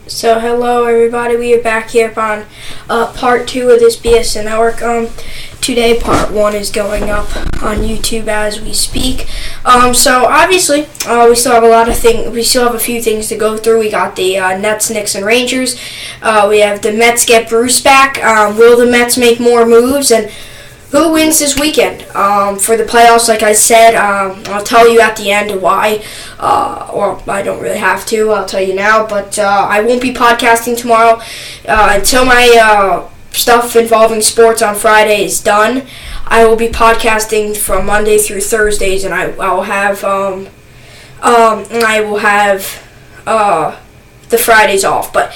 So hello everybody, we are back here on part 2 of this BSN Network. Today part 1 is going up on YouTube as we speak. So obviously we still have a few things to go through. We got the Nets, Knicks, and Rangers. We have the Mets get Bruce back. Will the Mets make more moves? And who wins this weekend for the playoffs? Like I said, I'll tell you at the end why. Well, I don't really have to. I'll tell you now. But I won't be podcasting tomorrow until my stuff involving sports on Friday is done. I will be podcasting from Monday through Thursdays, and I will have the Fridays off. But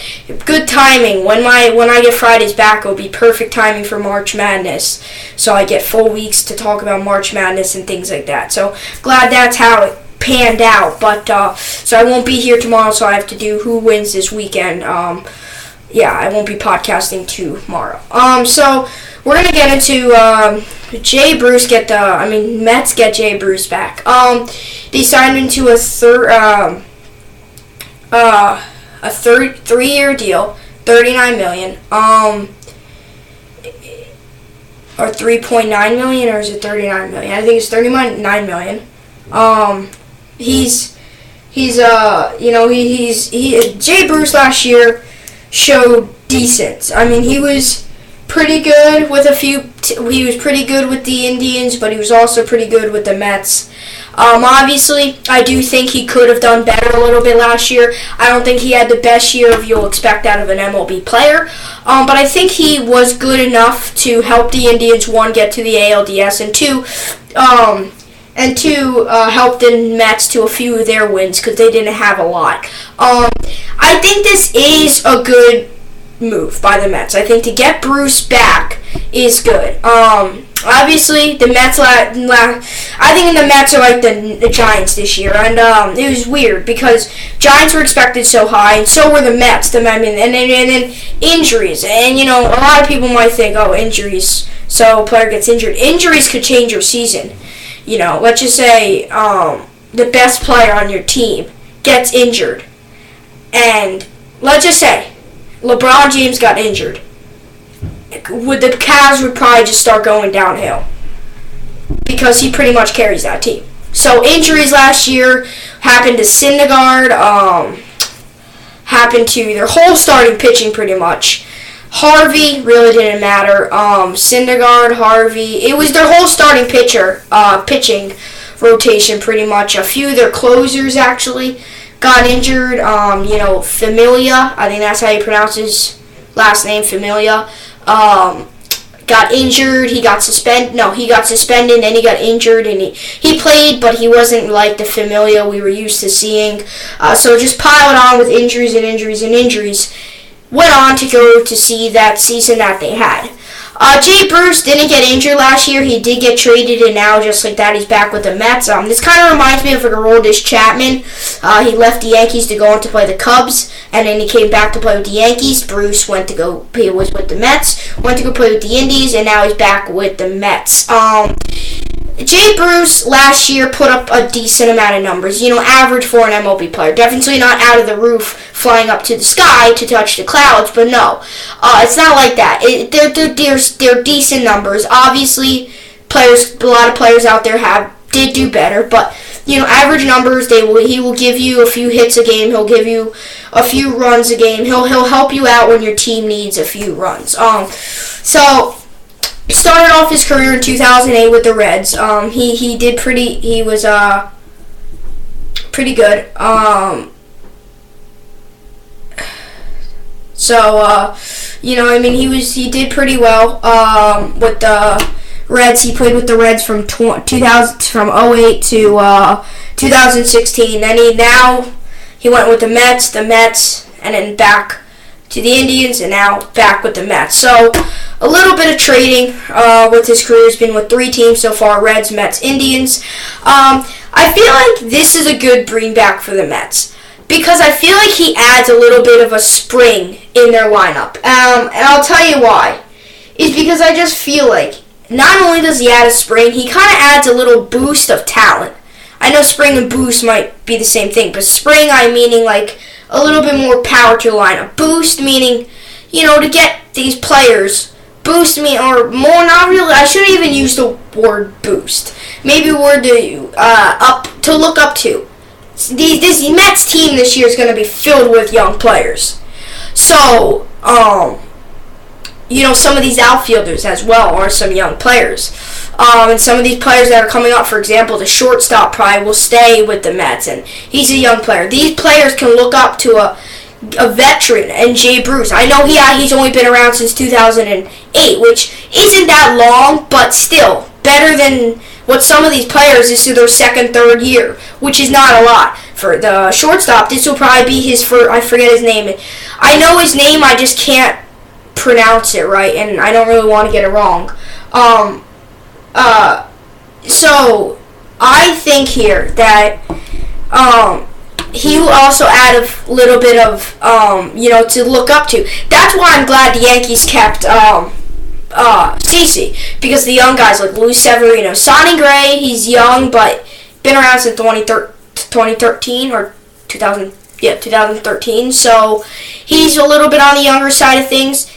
good timing. When I get Fridays back, it'll be perfect timing for March Madness. So I get full weeks to talk about March Madness and things like that. So glad that's how it panned out. But so I won't be here tomorrow, so I have to do who wins this weekend. I won't be podcasting tomorrow. So we're gonna get into Mets get Jay Bruce back. They signed into a 3-year deal, $39 million, or $3.9 million, or is it $39 million? I think it's $39 million. Jay Bruce last year showed decent. I mean, he was pretty good with he was pretty good with the Indians, but he was also pretty good with the Mets. Obviously, I do think he could have done better a little bit last year. I don't think he had the best year you'll expect out of an MLB player, but I think he was good enough to help the Indians, one, get to the ALDS, and two, help the Mets to a few of their wins because they didn't have a lot. I think this is a good move by the Mets. I think to get Bruce back is good. Obviously, the Mets. I think the Mets are like the Giants this year, and it was weird because Giants were expected so high, and so were the Mets. And then injuries, and a lot of people might think, oh, injuries. So a player gets injured. Injuries could change your season. Let's just say the best player on your team gets injured, and let's just say LeBron James got injured. The Cavs would probably just start going downhill because he pretty much carries that team. So injuries last year happened to Syndergaard, happened to their whole starting pitching pretty much. Harvey really didn't matter. Syndergaard, Harvey, it was their whole starting pitching rotation pretty much. A few of their closers actually got injured. Familia, I think that's how you pronounce his last name, Familia. Got injured. He got suspended. No, he got suspended. Then he got injured, and he played, but he wasn't like the Familia we were used to seeing. So just piled on with injuries and injuries and injuries. Went on to go to see that season that they had. Jay Bruce didn't get injured last year. He did get traded, and now just like that, he's back with the Mets. This kind of reminds me of Aroldis Chapman. He left the Yankees to go on to play the Cubs, and then he came back to play with the Yankees. Bruce he was with the Mets, went to go play with the Indies, and now he's back with the Mets. Jay Bruce last year put up a decent amount of numbers, average for an MLB player. Definitely not out of the roof, flying up to the sky to touch the clouds, but no, it's not like that. They're decent numbers. Obviously, a lot of players out there did do better, but average numbers. He will give you a few hits a game. He'll give you a few runs a game. He'll help you out when your team needs a few runs. So. Started off his career in 2008 with the Reds. He was pretty good. He did pretty well with the Reds. He played with the Reds from 2008 to 2016. Then he went with the Mets, and then back to the Indians, and now back with the Mets. So a little bit of trading with his career. He's been with 3 teams so far: Reds, Mets, Indians. I feel like this is a good bring back for the Mets because I feel like he adds a little bit of a spring in their lineup. And I'll tell you why. Is because I just feel like not only does he add a spring, he kind of adds a little boost of talent. I know spring and boost might be the same thing, but spring, I'm meaning like a little bit more power to the lineup. Boost meaning, to get these players. Boost me, or more, not really. I shouldn't even use the word boost. Maybe a word to look up to. This Mets team this year is going to be filled with young players. So, some of these outfielders as well are some young players. And some of these players that are coming up, for example, the shortstop probably will stay with the Mets, and he's a young player. These players can look up to a veteran, and Jay Bruce. I know he's only been around since 2008, which isn't that long, but still better than what some of these players is to their second, third year, which is not a lot. For the shortstop, this will probably be his first. I forget his name. I know his name, I just can't pronounce it right, and I don't really want to get it wrong. So I think here that he will also add a little bit of to look up to. That's why I'm glad the Yankees kept CC, because the young guys like Luis Severino, Sonny Gray, he's young but been around since 2013 or 2013. So he's a little bit on the younger side of things.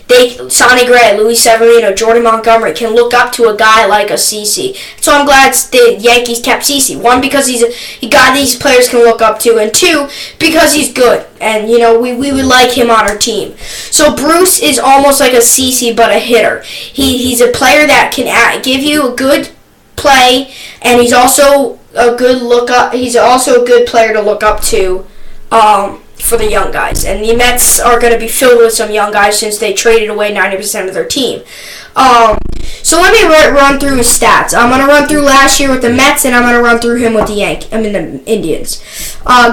Sonny Gray, Luis Severino, Jordan Montgomery can look up to a guy like a CC. So I'm glad the Yankees kept CC. One, because he got these players can look up to, and two, because he's good, and we would like him on our team. So Bruce is almost like a CC but a hitter. He's a player that can give you a good play, and he's also a good look up. He's also a good player to look up to. For the young guys. And the Mets are going to be filled with some young guys since they traded away 90% of their team. So let me run through his stats. I'm going to run through last year with the Mets, and I'm going to run through him with the Indians.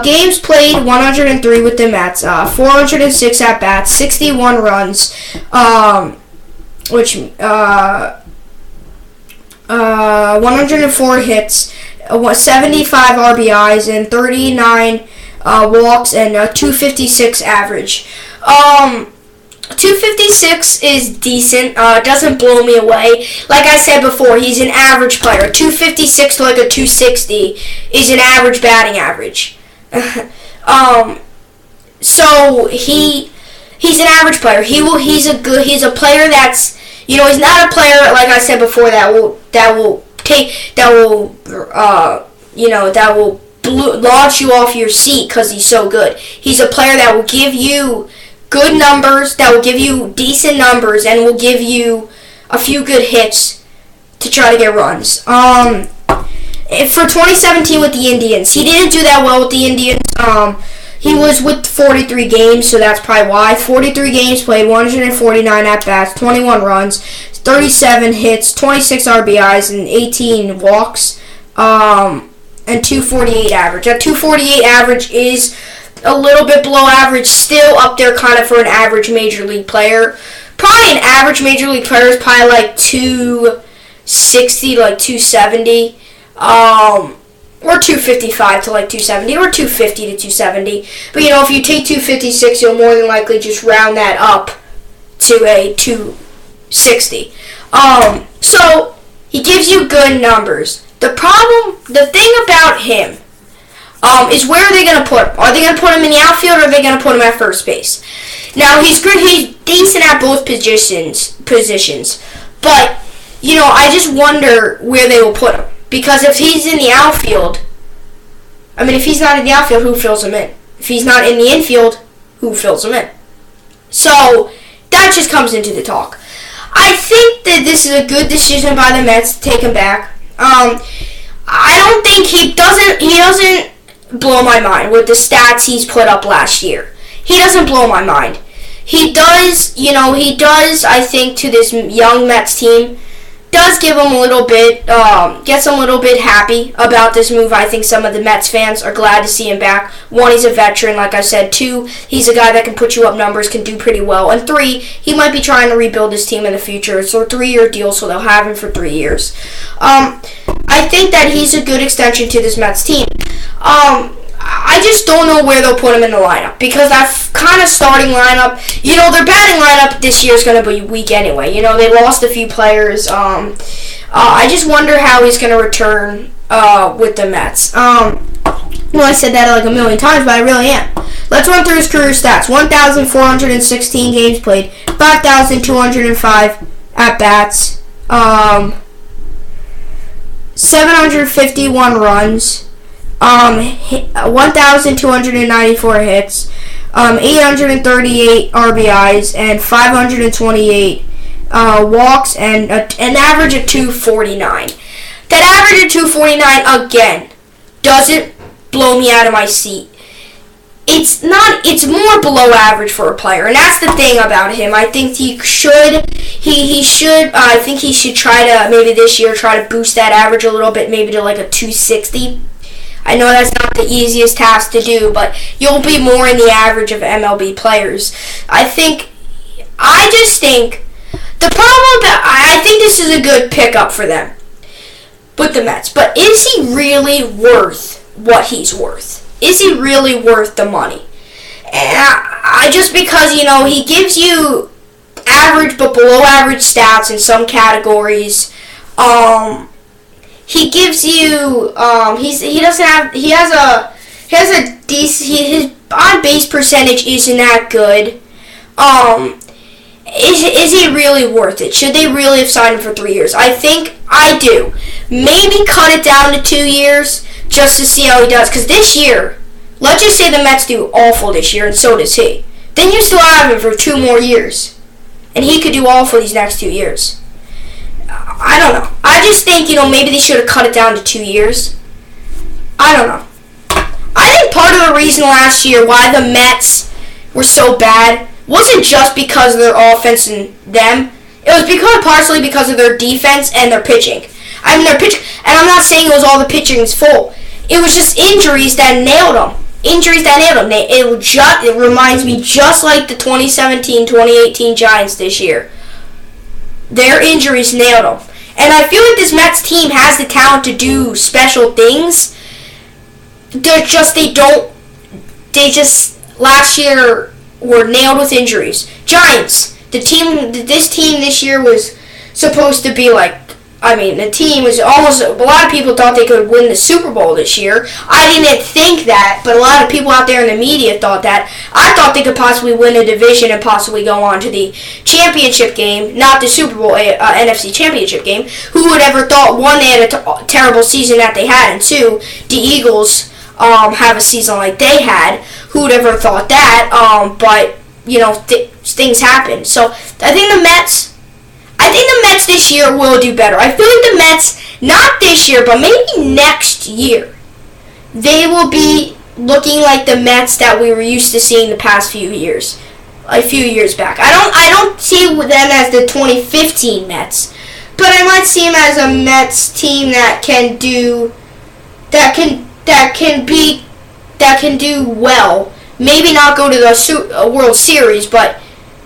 Games played, 103 with the Mets, 406 at-bats, 61 runs, 104 hits, 75 RBIs, and 39 walks, and 256 average. 256 is decent. Doesn't blow me away. Like I said before, he's an average player. 256 to like a 260 is an average batting average. So he's an average player. He's a player that's he's not a player, like I said before, that will launch you off your seat because he's so good. He's a player that will give you good numbers, that will give you decent numbers, and will give you a few good hits to try to get runs. For 2017 with the Indians, he didn't do that well with the Indians. He was with 43 games, so that's probably why. 43 games played, 149 at-bats, 21 runs, 37 hits, 26 RBIs, and 18 walks. And 248 average. That 248 average is a little bit below average, still up there kind of for an average major league player. Probably an average major league player is probably like 260 to like 270, or 255 to like 270, or 250 to 270. But if you take 256, you'll more than likely just round that up to a 260. So he gives you good numbers. The thing about him is where are they going to put him? Are they going to put him in the outfield, or are they going to put him at first base? Now, he's good. He's decent at both positions. But, I just wonder where they will put him. Because if he's in the outfield, if he's not in the outfield, who fills him in? If he's not in the infield, who fills him in? So, that just comes into the talk. I think that this is a good decision by the Mets to take him back. I don't think he doesn't blow my mind with the stats he's put up last year. He doesn't blow my mind. He does, I think, to this young Mets team, does give him a little bit, gets him a little bit happy about this move. I think some of the Mets fans are glad to see him back. One, he's a veteran, like I said. Two, he's a guy that can put you up numbers, can do pretty well. And three, he might be trying to rebuild his team in the future. It's a 3-year deal, so they'll have him for 3 years. I think that he's a good extension to this Mets team. I just don't know where they'll put him in the lineup, because that kind of starting lineup, their batting lineup this year is going to be weak anyway. They lost a few players. I just wonder how he's going to return with the Mets. Well, I said that like a million times, but I really am. Let's run through his career stats. 1,416 games played, 5,205 at-bats, 751 runs, 1,294 hits, 838 RBIs, and 528 walks, and an average of 249. That average of 249, again, doesn't blow me out of my seat. It's more below average for a player, and that's the thing about him. I think he should try to, maybe this year, try to boost that average a little bit, maybe to like a 260. I know that's not the easiest task to do, but you'll be more in the average of MLB players. I think the problem that I think this is a good pickup for them with the Mets, but is he really worth what he's worth? Is he really worth the money? And I just because, he gives you average but below average stats in some categories. He gives you his on base percentage isn't that good. Is he really worth it? Should they really have signed him for 3 years? I think I do. Maybe cut it down to 2 years just to see how he does. Because this year, let's just say the Mets do awful this year, and so does he. Then you still have him for 2 more years. And he could do awful these next 2 years. I don't know. I just think, maybe they should have cut it down to 2 years. I don't know. I think part of the reason last year why the Mets were so bad wasn't just because of their offense and them. It was partially because of their defense and their pitching. I mean, their pitch, and I'm not saying it was all the pitching's fault. It was just injuries that nailed them. It reminds me just like the 2017-2018 Giants this year. Their injuries nailed them. And I feel like this Mets team has the talent to do special things. They just last year were nailed with injuries. Giants, this team this year was supposed to be the team was almost, a lot of people thought they could win the Super Bowl this year. I didn't think that, but a lot of people out there in the media thought that. I thought they could possibly win a division and possibly go on to the championship game, not the Super Bowl, NFC championship game. Who would ever thought, one, they had a terrible season that they had, and two, the Eagles have a season like they had. Who would ever thought that? But, things happen. So, I think the Mets this year will do better. I feel like the Mets, not this year, but maybe next year, they will be looking like the Mets that we were used to seeing the past few years. A few years back. I don't see them as the 2015 Mets, but I might see them as a Mets team that can do well. Maybe not go to the World Series, but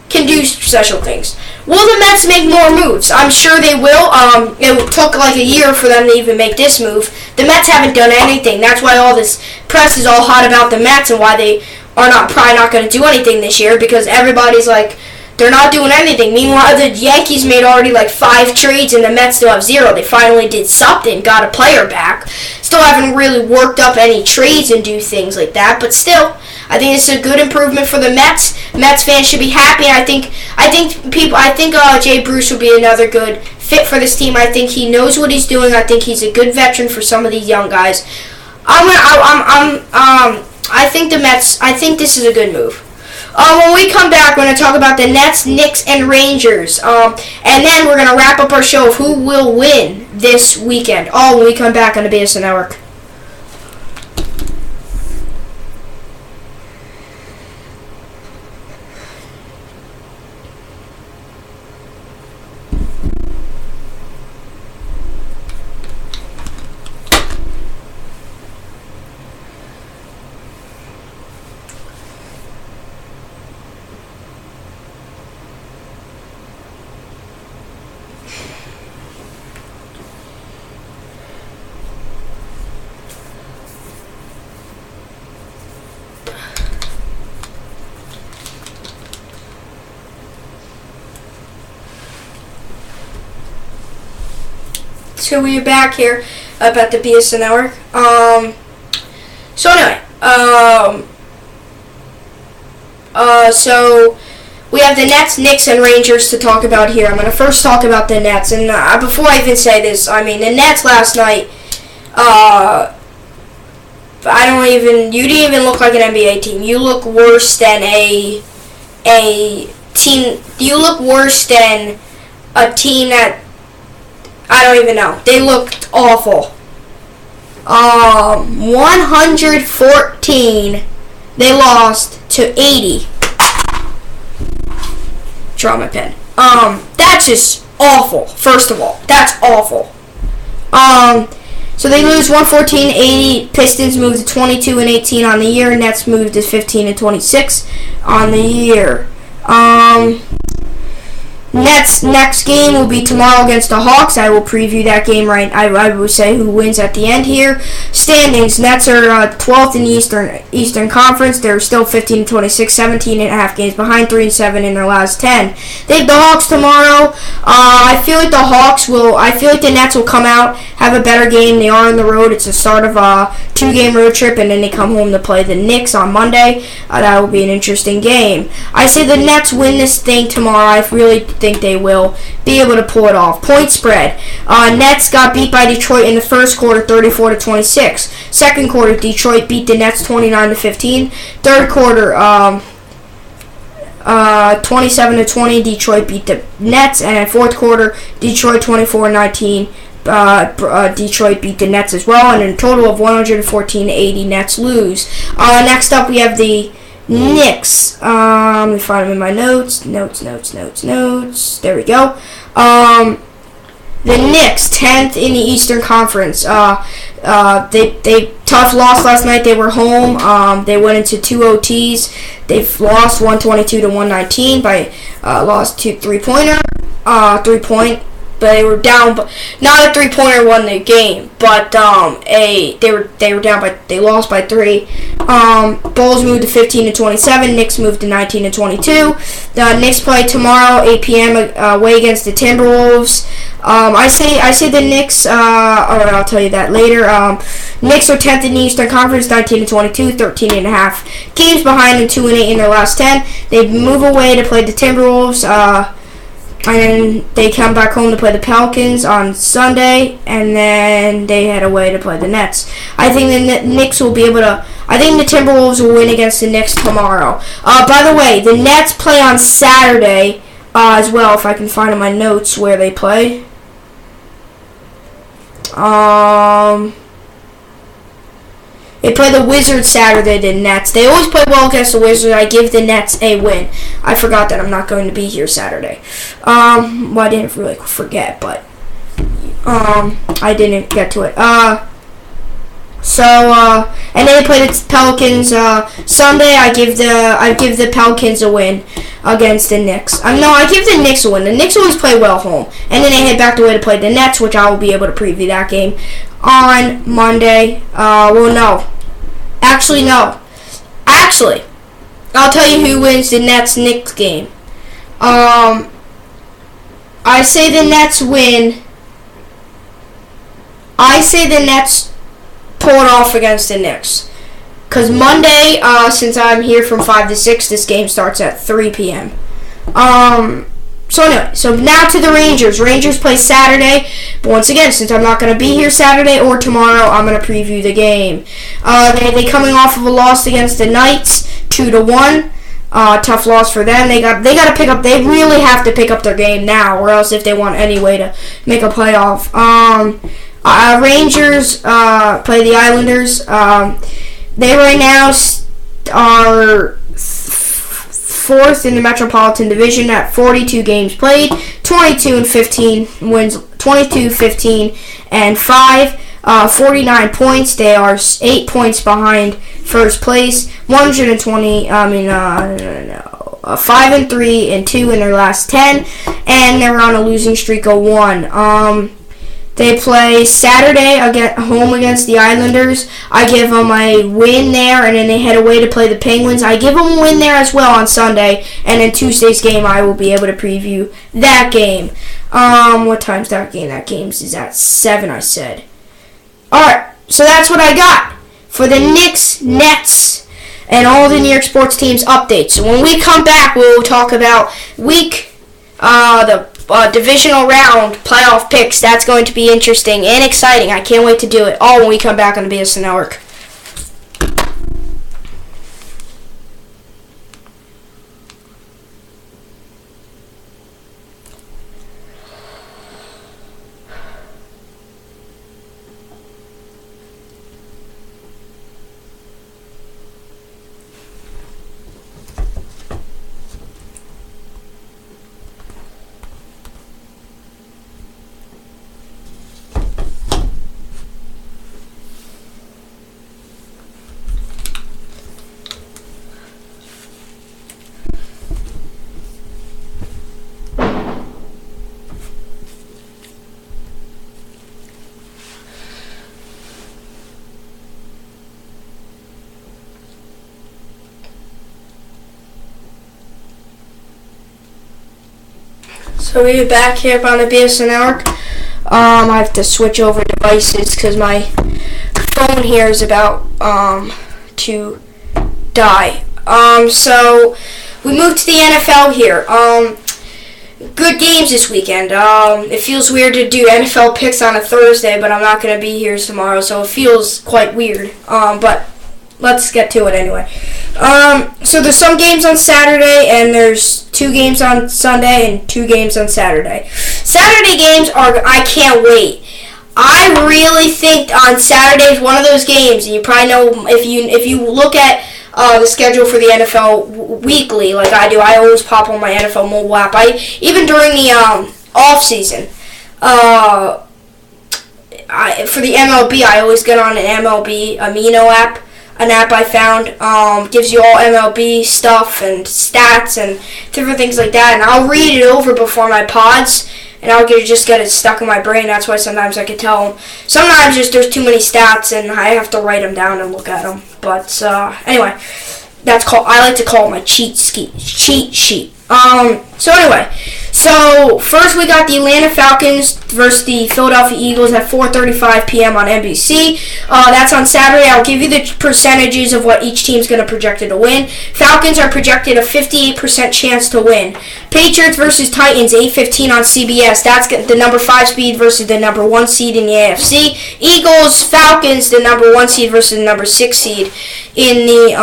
can do special things. Will the Mets make more moves? I'm sure they will. It took like a year for them to even make this move. The Mets haven't done anything. That's why all this press is all hot about the Mets and why they are probably not going to do anything this year, because everybody's like, they're not doing anything. Meanwhile, the Yankees made already 5 trades and the Mets still have 0. They finally did something, got a player back. Still haven't really worked up any trades and do things like that, but still, I think it's a good improvement for the Mets. Mets fans should be happy. I think Jay Bruce would be another good fit for this team. I think he knows what he's doing. I think he's a good veteran for some of these young guys. I think the Mets. I think this is a good move. When we come back, we're going to talk about the Nets, Knicks, and Rangers. And then we're going to wrap up our show of who will win this weekend. All when we come back on the BSN Network. So we're back here. up at the BSN Network. So anyway, so we have the Nets, Knicks, and Rangers to talk about here. I'm going to first talk about the Nets, and before I even say this, I mean, the Nets last night, you didn't even look like an NBA team. You look worse than a team. You look worse than a team that, I don't even know. They looked awful. 114, they lost to 80. Draw my pen. That's just awful. First of all, that's awful. So they lose 114-80. Pistons moved to 22-18 on the year. Nets moved to 15-26 on the year. Nets next game will be tomorrow against the Hawks. I will preview that game right. I will say who wins at the end here. Standings: Nets are 12th in the Eastern Conference. They're still 15-26, 17.5 games behind, 3-7 in their last 10. They have the Hawks tomorrow. I feel like the Nets will come out, have a better game. They are on the road. It's the start of a 2-game road trip, and then they come home to play the Knicks on Monday. That will be an interesting game. I say the Nets win this thing tomorrow. I really think they will be able to pull it off. Point spread: Nets got beat by Detroit in the first quarter, 34-26. Second quarter, Detroit beat the Nets 29-15. Third quarter, 27-20. Detroit beat the Nets, and in fourth quarter, Detroit 24-19. Detroit beat the Nets as well, and in a total of 114-80, Nets lose. Next up, we have the Knicks. Let me find them in my notes. There we go. The Knicks, 10th in the Eastern Conference. They tough loss last night. They were home. They went into 2 OTs. They've lost 122-119 by lost 3-point. But they were down, but not a 3-pointer won the game, but they were down by, they lost by 3. Bulls moved to 15-27. Knicks moved to 19-22. The Knicks play tomorrow, 8 p.m. Away against the Timberwolves. I say the Knicks. I'll tell you that later. Knicks are 10th in the Eastern Conference, 19-22, 13.5 games behind, and 2-8 in their last 10. They move away to play the Timberwolves. And then they come back home to play the Pelicans on Sunday, and then they head away to play the Nets. I think the Knicks will be able to. I think the Timberwolves will win against the Knicks tomorrow. By the way, the Nets play on Saturday as well. If I can find in my notes where they play. They play the Wizards Saturday, the Nets. They always play well against the Wizards. I give the Nets a win. I forgot that I'm not going to be here Saturday. Well, I didn't really forget, but I didn't get to it. And then they play the Pelicans Sunday. I give the Pelicans a win against the Knicks. I give the Knicks a win. The Knicks always play well home, and then they head back away to play the Nets, which I will be able to preview that game on Monday. Actually, I'll tell you who wins the Nets-Knicks game. I say the Nets win. I say the Nets pull it off against the Knicks. Because Monday, since I'm here from 5 to 6, this game starts at 3 p.m. So anyway, so now to the Rangers. Rangers play Saturday, but once again, since I'm not going to be here Saturday or tomorrow, I'm going to preview the game. They coming off of a loss against the Knights, 2-1. Tough loss for them. They got to pick up. They really have to pick up their game now, or else if they want any way to make a playoff. Rangers play the Islanders. They right now are 4th in the Metropolitan Division at 42 games played, 22-15 wins, 22-15-5, 49 points. They are 8 points behind first place. 5-3-2 in their last 10, and they're on a losing streak of 1. They play Saturday home against the Islanders. I give them a win there, and then they head away to play the Penguins. I give them a win there as well on Sunday, and then Tuesday's game I will be able to preview that game. What time's that game? That game is at 7, I said. Alright, so that's what I got for the Knicks, Nets, and all the New York sports teams updates. So when we come back, we'll talk about the divisional round playoff picks. That's going to be interesting and exciting. I can't wait to do it all when we come back on the BSN Network. So we're back here on the BSN Network. I have to switch over devices because my phone here is about to die. So we moved to the NFL here. Good games this weekend. It feels weird to do NFL picks on a Thursday, but I'm not going to be here tomorrow, so it feels quite weird. But let's get to it anyway. So there's some games on Saturday, and there's 2 games on Sunday and 2 games on Saturday. Saturday games I can't wait. I really think on Saturday is one of those games, and you probably know if you look at the schedule for the NFL weekly, like I do. I always pop on my NFL mobile app. Even during the off season, for the MLB, I always get on an MLB Amino app. An app I found gives you all MLB stuff and stats and different things like that, and I'll read it over before my pods, and I'll just get it stuck in my brain. That's why sometimes I can tell them. Sometimes there's too many stats, and I have to write them down and look at them. But anyway, I like to call it my cheat sheet. So anyway, first we got the Atlanta Falcons versus the Philadelphia Eagles at 4:35 p.m. on NBC. That's on Saturday. I'll give you the percentages of what each team's going to projected to win. Falcons are projected a 58% chance to win. Patriots versus Titans, 8:15 on CBS. That's the number 5 seed versus the number 1 seed in the AFC. Eagles, Falcons, the number 1 seed versus the number 6 seed in the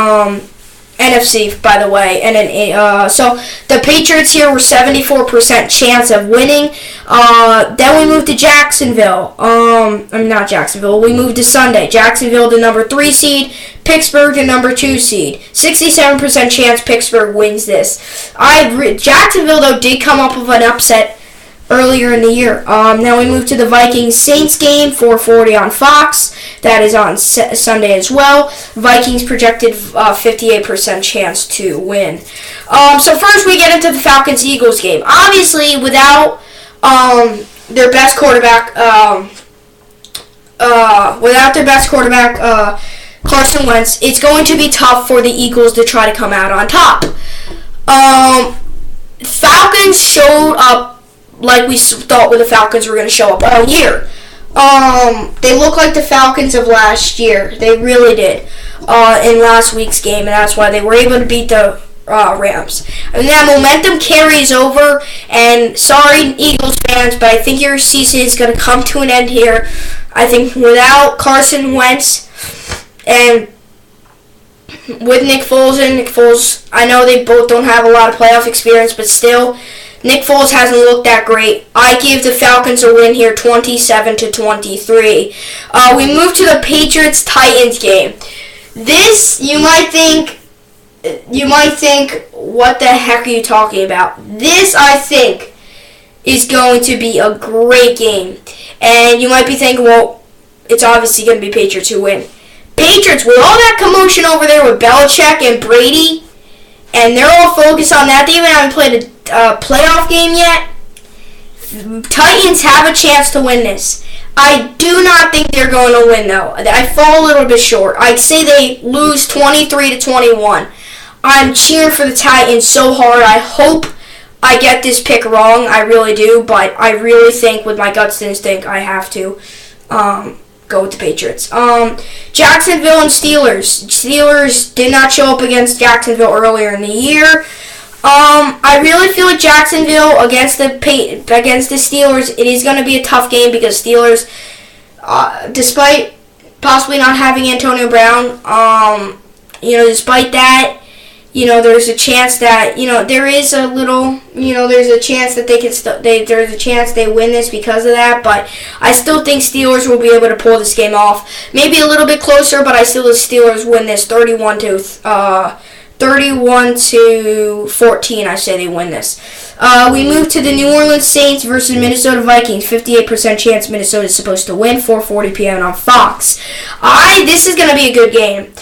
NFC, by the way. And then, so the Patriots here were 74% chance of winning. Then we moved to Jacksonville. Not Jacksonville. We moved to Sunday. Jacksonville, the number 3 seed. Pittsburgh, the number 2 seed. 67% chance Pittsburgh wins this. Jacksonville, though, did come up with an upset earlier in the year. Now we move to the Vikings-Saints game, 4:40 on Fox. That is on Sunday as well. Vikings projected 58% chance to win. So first we get into the Falcons-Eagles game. Obviously, without their best quarterback, Carson Wentz, it's going to be tough for the Eagles to try to come out on top. Falcons showed up like we thought the Falcons were going to show up all year. They look like the Falcons of last year. They really did in last week's game, and that's why they were able to beat the Rams. And that momentum carries over, and sorry, Eagles fans, but I think your season is going to come to an end here. I think without Carson Wentz and with Nick Foles, I know they both don't have a lot of playoff experience, but still, Nick Foles hasn't looked that great. I give the Falcons a win here, 27-23. We move to the Patriots-Titans game. This, you might think, what the heck are you talking about? This, I think, is going to be a great game. And you might be thinking, well, it's obviously going to be Patriots who win. Patriots, with all that commotion over there with Belichick and Brady, and they're all focused on that. They even haven't played a playoff game yet. Titans have a chance to win this. I do not think they're going to win, though. I fall a little bit short. I'd say they lose 23-21. I'm cheering for the Titans so hard. I hope I get this pick wrong. I really do, but I really think with my gut instinct I have to. go with the Patriots. Jacksonville and Steelers. Steelers did not show up against Jacksonville earlier in the year. I really feel like Jacksonville against the Steelers, it is going to be a tough game because Steelers, despite possibly not having Antonio Brown, despite that, there's a chance that, there's a chance that there's a chance they win this because of that, but I still think Steelers will be able to pull this game off. Maybe a little bit closer, but I still think Steelers win this 31-14, I say they win this. We move to the New Orleans Saints versus Minnesota Vikings. 58% chance Minnesota is supposed to win. 4:40 p.m. on Fox. This is going to be a good game.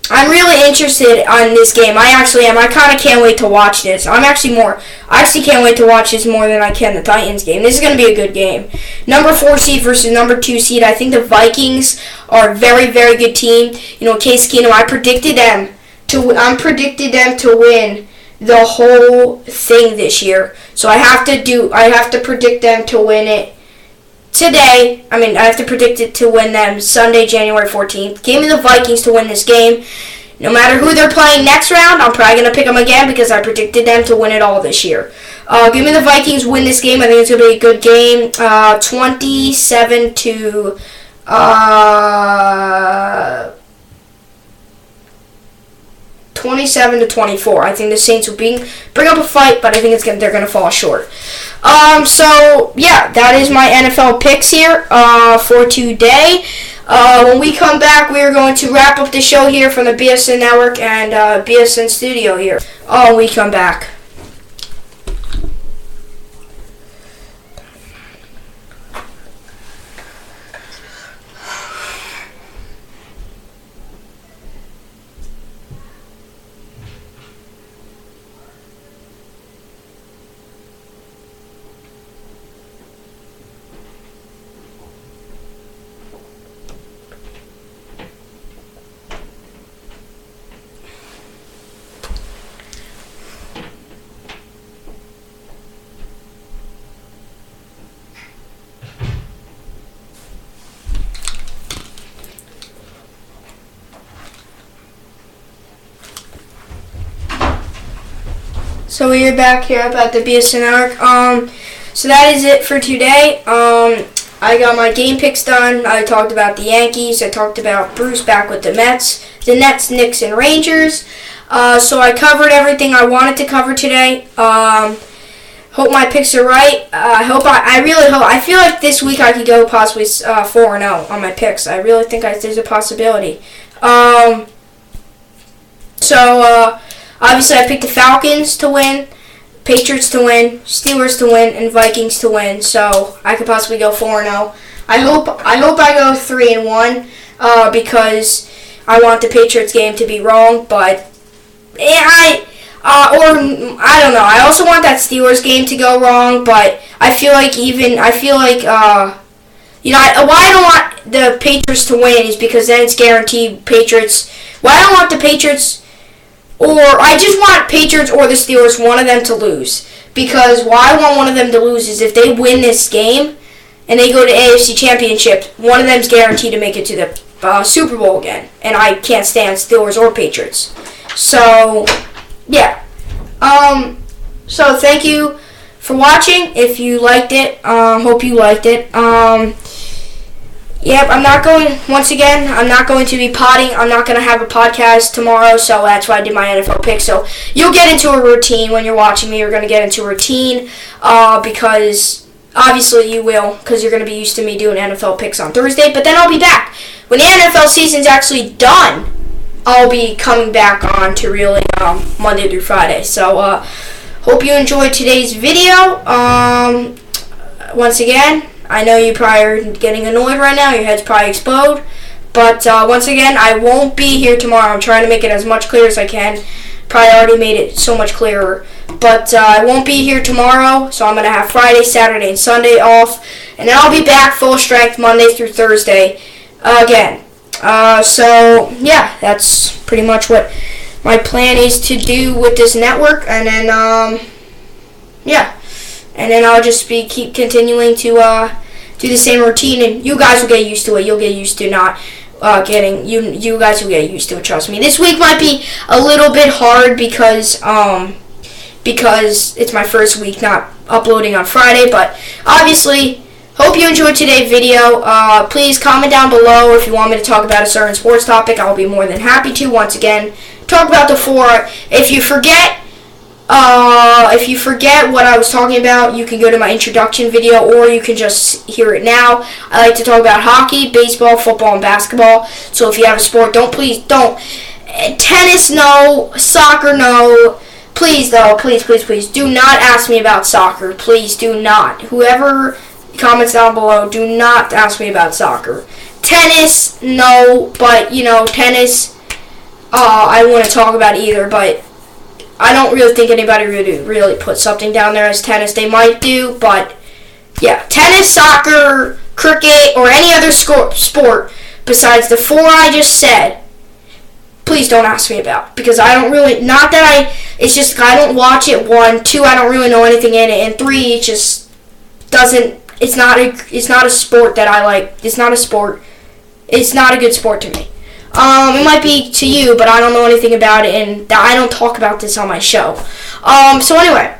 I'm really interested on this game. I actually am. I kind of can't wait to watch this. I actually can't wait to watch this more than I can the Titans game. This is going to be a good game. Number 4 seed versus number 2 seed. I think the Vikings are a very, very good team. Case Keenum, I predicted them to win the whole thing this year. So I have to predict them to win it today. I have to predict it to win them Sunday, January 14th. Give me the Vikings to win this game. No matter who they're playing next round, I'm probably going to pick them again because I predicted them to win it all this year. Give me the Vikings win this game. I think it's going to be a good game. 27 to 24. I think the Saints will bring up a fight, but I think they're going to fall short. That is my NFL picks here for today. When we come back, we are going to wrap up the show here from the BSN Network and BSN Studio here. When we come back. So we are back here at the BSN Network. So that is it for today. I got my game picks done. I talked about the Yankees. I talked about Bruce back with the Mets, the Nets, Knicks, and Rangers. So I covered everything I wanted to cover today. Hope my picks are right. I really hope. I feel like this week I could go possibly 4-0 on my picks. I really think there's a possibility. Obviously, I picked the Falcons to win, Patriots to win, Steelers to win, and Vikings to win. So I could possibly go 4-0. I hope I go 3-1 because I want the Patriots game to be wrong. But I don't know. I also want that Steelers game to go wrong. But I feel like why I don't want the Patriots to win is because then it's guaranteed Patriots. Why I don't want the Patriots. Or I just want Patriots or the Steelers, one of them to lose. Because why I want one of them to lose is if they win this game and they go to AFC Championship, one of them's guaranteed to make it to the Super Bowl again. And I can't stand Steelers or Patriots. So, yeah. So thank you for watching. If you liked it, hope you liked it. Yep, I'm not going to be potting. I'm not going to have a podcast tomorrow, so that's why I did my NFL pick. So you'll get into a routine when you're watching me. You're going to get into a routine because obviously you will because you're going to be used to me doing NFL picks on Thursday. But then I'll be back. When the NFL season's actually done, I'll be coming back on to really Monday through Friday. So hope you enjoyed today's video. Once again, I know you probably are getting annoyed right now. Your head's probably explode. But once again, I won't be here tomorrow. I'm trying to make it as much clear as I can. Probably already made it so much clearer. But I won't be here tomorrow. So I'm going to have Friday, Saturday, and Sunday off. And then I'll be back full strength Monday through Thursday again. So, yeah, that's pretty much what my plan is to do with this network. And then, yeah. And then I'll just keep continuing to do the same routine, and you guys will get used to it. You'll get used to not you guys will get used to it. Trust me. This week might be a little bit hard because it's my first week not uploading on Friday, but obviously. Hope you enjoyed today's video. Please comment down below if you want me to talk about a certain sports topic. I'll be more than happy to. Once again, talk about the 4. If you forget what I was talking about, you can go to my introduction video, or you can just hear it now. I like to talk about hockey, baseball, football, and basketball. So if you have a sport, please don't. Tennis, no. Soccer, no. Please, though, please do not ask me about soccer. Please do not. Whoever comments down below, do not ask me about soccer. Tennis, no, but tennis, I wouldn't talk about either, but I don't really think anybody really put something down there as tennis. They might do, but yeah, tennis, soccer, cricket, or any other sport besides the 4 I just said, please don't ask me about, because I don't really, it's just I don't watch it. 1, 2, I don't really know anything in it, and 3, it just doesn't. It's not a sport that I like. It's not a sport. It's not a good sport to me. It might be to you, but I don't know anything about it, and I don't talk about this on my show. So anyway,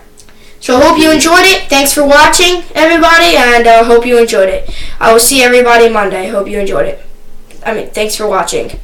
I hope you enjoyed it. Thanks for watching, everybody, and hope you enjoyed it. I will see everybody Monday. Hope you enjoyed it. Thanks for watching.